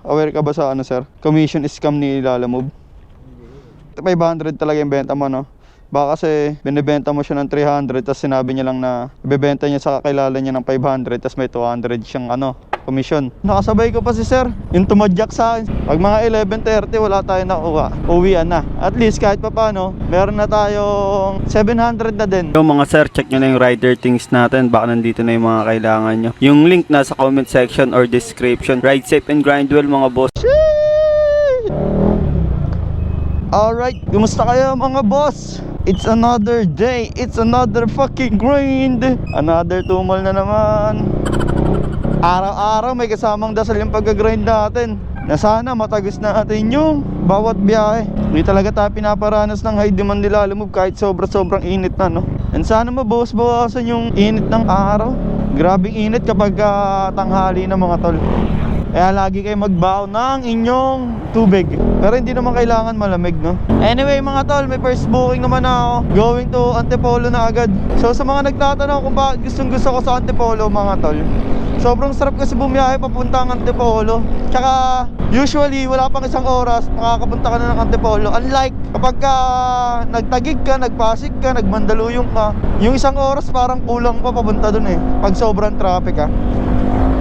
Aware ka ba sa ano, sir? Commission scam ni Lalamove. 500 talaga yung benta mo, no? Baka kasi binibenta mo siya ng 300 tapos sinabi niya lang na ibebenta niya sa kakilala niya ng 500 tapos may 200 siyang ano, commission. Nakasabay ko pa si sir, yung tumadyak sa akin. Pag mga 11:30 wala tayong nakuha, uwian na. At least kahit pa paano, meron na tayong 700 na din. So mga sir, check nyo na yung rider things natin. Baka nandito na yung mga kailangan nyo. Yung link nasa comment section or description. Ride safe and grind well mga boss. Alright, kumusta kayo mga boss? It's another day, it's another fucking grind. Another tumal na naman. Araw-araw may kasamang dasal yung pag-grind natin, na sana matagos natin yung bawat biyahe. Hindi talaga tayo pinaparanas ng high demand nila Lalamove kahit sobrang init na, no? And sana mabawas-bawasan yung init ng araw. Grabing init kapag tanghali na mga tol. Kaya lagi kayo magbaon ng inyong tubig. Pero hindi naman kailangan malamig, no? Anyway mga tol, may first booking naman ako. Going to Antipolo na agad. So sa mga nagtatanong kung bakit gustong-gusto ko sa Antipolo mga tol, sobrang sarap kasi bumiyahe papuntang Antipolo. Tsaka usually wala pang isang oras makakapunta ka na ng Antipolo. Unlike kapag nagtagig ka, nagpasig ka, nagmandaluyong ka, yung isang oras parang kulang pa papunta dun eh, pag sobrang traffic ka.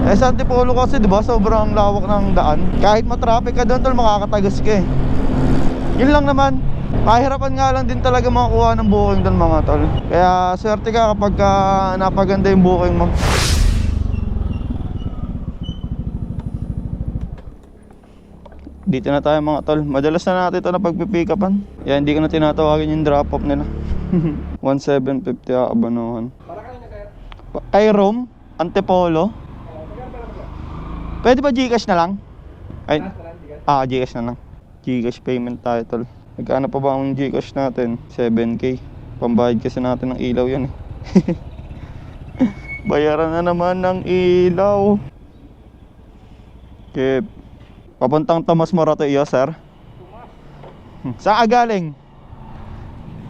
Eh sa Antipolo kasi diba sobrang lawak ng daan. Kahit matraffic ka doon tol, makakatagas ka eh. Yun lang naman. Kahirapan nga lang din talaga makakuha ng booking doon mga tol. Kaya swerte ka kapag napaganda yung booking mo. Dito na tayo mga tol. Madalas na natin ito na pagpipick upan. Yan, hindi ko na tinatawagan yung drop off nila. 1750 Abanuhan. Ay Rome, Antipolo. Pwede ba Gcash na lang? Ay, Gcash na lang. Gcash payment tayo tol. Nagkano pa ba ang Gcash natin? 7K. Pambayad kasi natin ng ilaw yan eh. Bayaran na naman ng ilaw. Okay. Papuntang Tomas Morato iyo sir. Saan ka galing?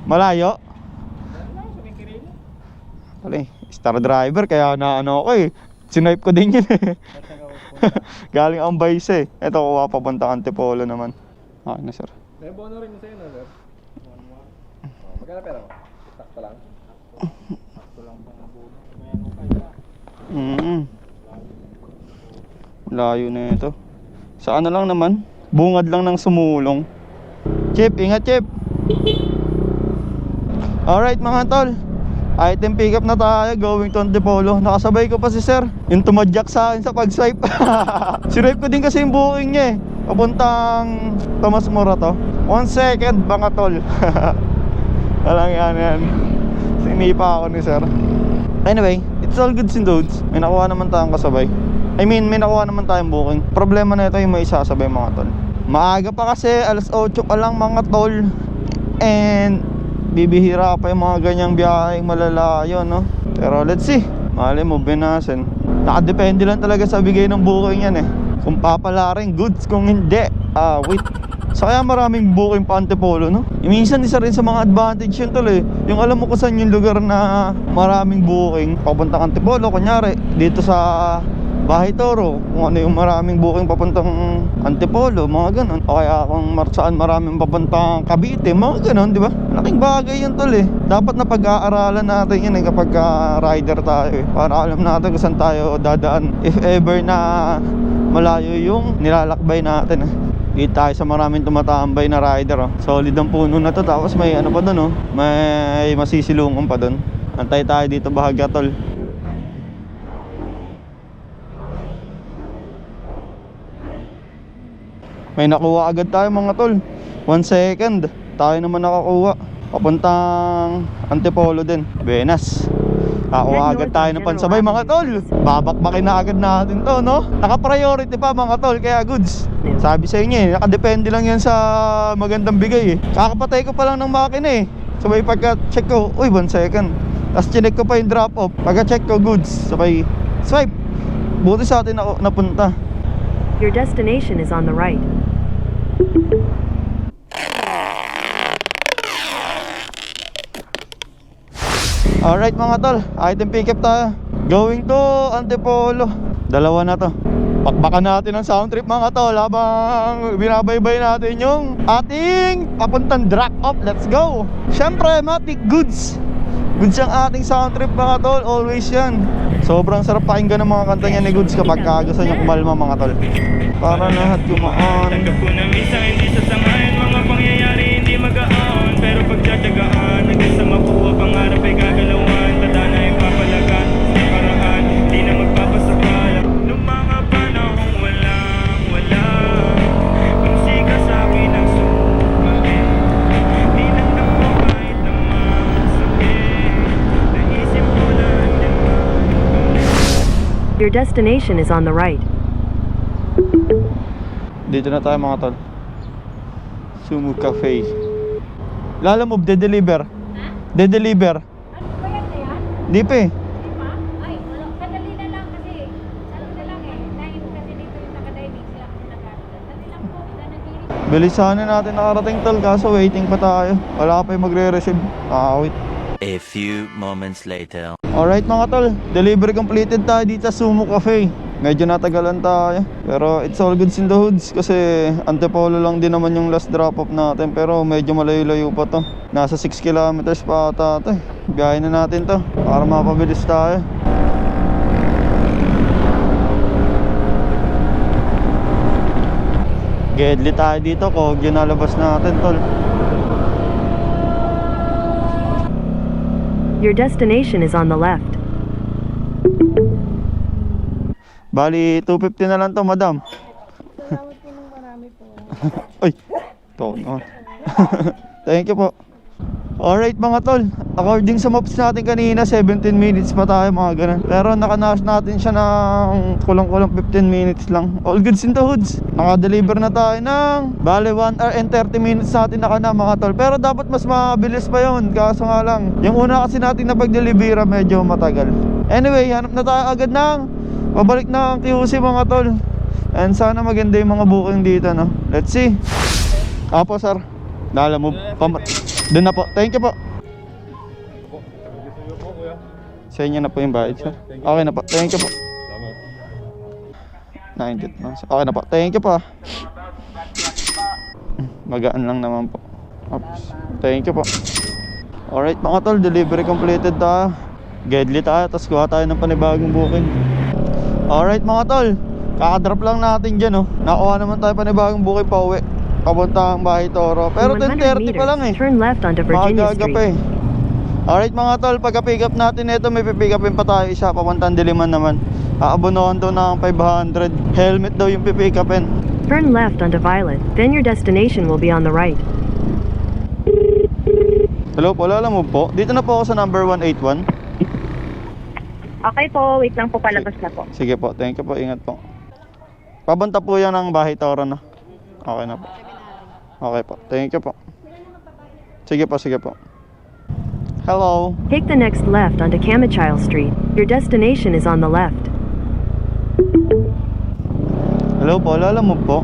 Malayo? Pali, star driver kaya na ano ako eh. Sinipe ko din yun eh. Galing ang Vice eh. Ito kuha papuntang Antipolo naman. Okay na sir. May bono rin sa'yo na sir. Magkano pera mo? Sakto lang? Sakto lang pa na bono. Layo na ito. Sa ano lang naman, bungad lang ng sumulong. Chip, ingat Chip. Alright mga tol, item pick up na tayo, going to Antipolo. Nakasabay ko pa si sir, yung tumadyak sa akin sa pag-swipe. Swipe ko din kasi yung booking niya eh, papuntang Tomas Morato. 1 second mga tol. Walang yan. Sinipa ako ni sir. Anyway, it's all goods and dudes. May nakuha naman tayong kasabay. May nakuha naman tayong booking. Problema na ito yung may isasabay mga tol. Maaga pa kasi, alas 8 pa lang mga tol. And bibihira pa yung mga ganyang biyaheng malalayo, no? Pero let's see. Mali mo, binasin. Nakadepende lang talaga sa bigay ng booking yan eh. Kung papalaring goods, kung hindi, wait. So kaya maraming booking pa Antipolo, no? Minsan isa rin sa mga advantage yun tol eh. Yung alam mo kung saan yung lugar na maraming booking papuntang Antipolo, kunyari dito sa Bahay Toro, kung ano yung maraming booking papuntang Antipolo, mga ganon. O kaya kung saan maraming papuntang Cavite, mga ganon, di ba? Malaking bagay yun tol eh. Dapat na pag-aaralan natin yun eh kapag rider tayo eh. Para alam natin kung saan tayo dadaan if ever na malayo yung nilalakbay natin eh. Dito tayo sa maraming tumatambay na rider oh. Solid ang puno na to, tapos may ano pa dun oh, may masisilungan pa dun. Antay tayo dito bahagya tol. May nakuha agad tayo mga tol. 1 second, tayo naman nakakuha. Papuntang Antipolo din, Benas. Nakakuha agad tayo ng pansabay mga tol. Babakbakin na agad natin to, no? Naka-priority pa mga tol, kaya goods. Sabi sa inyo eh, nakadepende lang yan sa magandang bigay eh. Kakapatay ko pa lang ng makina eh. Sabay pagka-check ko, uy 1 second. Tapos chinek ko pa yung drop off. Pagka-check ko goods, sabay swipe. Buti sa atin ako napunta. Your destination is on the right. Alright mga tol, item pick up tayo. Going to Antipolo. Dalawa na to. Pakbakan natin ang sound trip mga tol habang binabaybay natin yung ating papuntang drop off. Let's go! Siyempre, Matic Goods. Goods ang ating sound trip mga tol, always yan. Sobrang sarap pakinggan ng mga kanta niya ni Goods kapag gusto niya kumalma mga tol. Para lahat gumaan. Tanggap ko na minsan hindi sasamahin, mga pangyayari hindi magaan, pero pagtsatsagaan hanggang sa makuha pangarap ay gagalawan. Tanda na yung papalagan sa paraan, di na magpapasakal. Nung mga panahong wala, pagsika sa akin ang sumain. Di nagtang ko kahit naman sakit, naisip ko lang naman. Your destination is on the right. Dito na tayo mga tol. Sumo Cafe. Lalamove, de-deliver. De-deliver. Ano ba yan na yan? Di pa eh. Di ba? Ay, wala. Kadali na lang kasi. Ano na lang eh. Dahil kasi dito yung nakadiving sila kung nag-aaral. Dali lang po. Sila nag-i-receive. Bilisanin natin nakarating tol, kaso waiting pa tayo. Wala pa yung magre-receive. Wait. A few moments later. Alright mga tol, delivery completed tayo dito sa Sumo Cafe. Medyo natagalan tayo, pero it's all goods in the hoods kasi Antipolo lang din naman yung last drop off natin, pero medyo malayo-layo pa to. Nasa 6 kilometers pa ata to. Biyahin na natin to para mapabilis tayo. Gedli tayo dito, kog yun nalabas natin tol. Your destination is on the left. Bali, 250 na lang to, madam. Salamat po ng marami po. Ay, to naman. Thank you po. Alright mga tol, according sa maps natin kanina, 17 minutes pa tayo mga ganun. Pero nakanash natin siya ng kulang-kulang 15 minutes lang. All goods in the hoods. Naka-deliver na tayo ng bali 1 hour and 30 minutes natin nakana mga tol. Pero dapat mas mabilis pa yun, kaso nga lang yung una kasi natin na pag-delivera medyo matagal. Anyway, hanap na tayo agad ng pabalik na ang QC mga tol. And sana maganda yung mga booking dito, no? Let's see. Apo sir, Lalamove. Doon na po, thank you po. Sa inyo na po yung bayad sir. Okay na po, thank you po. 90 lang. Okay na po, thank you po. Magaan lang naman po. Oops. Thank you po. Alright mga tol, delivery completed tayo. Gedli tayo, tapos kuha tayo ng panibagong booking. Alright mga tol, kakadrop lang natin dyan, oh. Nakuha naman tayo panibagong booking pa uwi papuntang Bahay Toro. Pero In 10:30 100 pa lang eh. meters, turn left onto Virginia Maaga pa eh. Street. Alright mga tol, pagka-pick up natin ito, may pipick upin pa tayo isa papuntang Diliman naman. Aabonohan daw ng 500. Helmet daw yung pipick upin. Turn left onto Violet, then your destination will be on the right. Hello po, Lalamove po. Dito na po ako sa number 181. Okay po, wait lang po, palabas na po. Sige po, thank you po, ingat po. Pabanta po yan ng Bahay Toro na. Okay na po. Okay po, thank you po. Sige po, sige po. Hello. Take the next left onto Camichile Street. Your destination is on the left. Hello po, Lalamove po.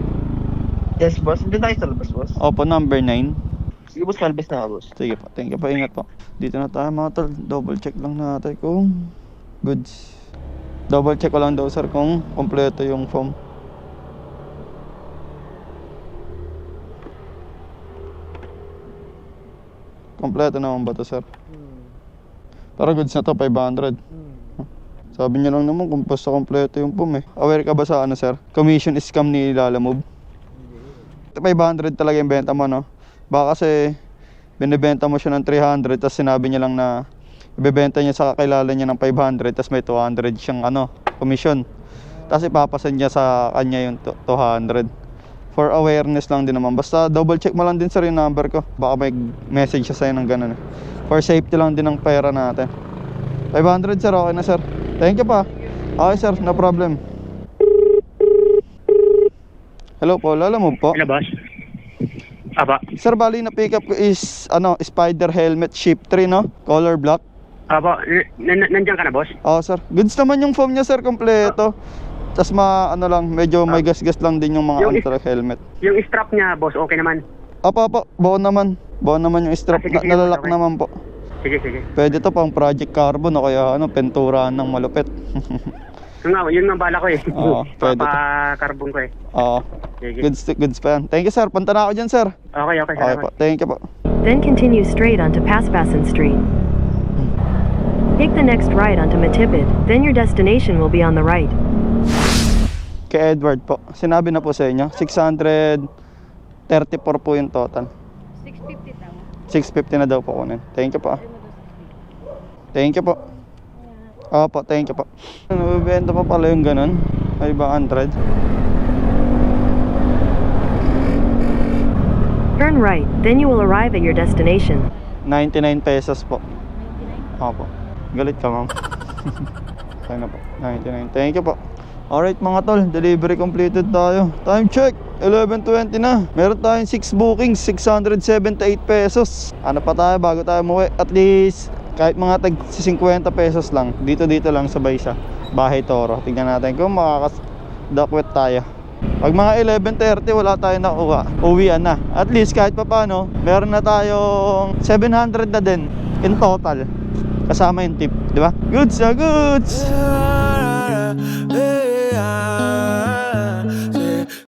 Yes, boss. Doon tayo sa labas, boss. Opo, number 9. Sige, boss. Malbis na ka, boss. Sige po, thank you po, ingat po. Dito na tayo mga tol, double check lang natin kung goods. Double check ko lang daw sir kung kompleto yung form. Kompleto naman ba to sir? Pero goods na to, 500. Sabi niya lang naman kung basta kompleto yung form eh. Aware ka ba sa ano sir? Commission scam ni Lalamove? 500 talaga yung benta mo, no? Baka kasi binibenta mo siya ng 300 tapos sinabi niya lang na ibebenta niya sa kakilala niya ng 500 tapos may 200 siyang ano, commission. Tapos ipapasan niya sa kanya yung 200. For awareness lang din naman. Basta double check mo lang din sir yung number ko. Baka may message siya sa'yo ng ganun eh. For safety lang din ng pera natin. 500 sir, okay na sir. Thank you pa. Okay sir, no problem. Hello po, Lalamove po. Hello, boss. Aba. Sir, bali na pick up ko is ano, Spider helmet Shift 3, no? Color black. Aba, nandiyan ka na, boss? Oo sir. Goods naman yung foam niya sir, kompleto. Tapos ano lang, medyo may gas-gas lang din yung mga Yung ano talaga helmet. Yung strap niya, boss, okay naman? Apo, buo naman. Buo naman yung strap. Sige, Nalalak okay. naman po. Sige, sige. Pwede to pang Project Carbon o kaya ano, penturaan ng malupit. Yun nga bala ko eh. Oo, pwede to. Papa-carbon ko eh. Oo. Sige. Goods pa yan. Thank you sir, punta na ako dyan sir. Okay, Okay salamat. po, thank you po. Then continue straight onto Paspasan Street. Take the next right onto Matipid, then your destination will be on the right. Kay Edward po, sinabi na po sa inyo, 634 po yung total. 650 daw. 650 na daw po kunin. Thank you po. Thank you po. Opo, thank you po. Nabibenta pa pala yung ganun. Ay, 500. Turn right, then you will arrive at your destination. 99 pesos po. Opo. Galit ka, ma'am. Kaya na po. 99. Thank you po. Alright mga tol, delivery completed tayo. Time check, 11:20 na. Meron tayong 6 bookings, 678 pesos. Ano pa tayo bago tayo umuwi? At least, kahit mga tag 50 pesos lang. Dito lang sa Baysa, Bahay Toro. Tingnan natin kung makakadakwet tayo. Pag mga 11:30 wala tayong nakuha, uwian na. At least kahit pa paano, meron na tayong 700 na din in total. Kasama yung tip, di ba? Goods na goods!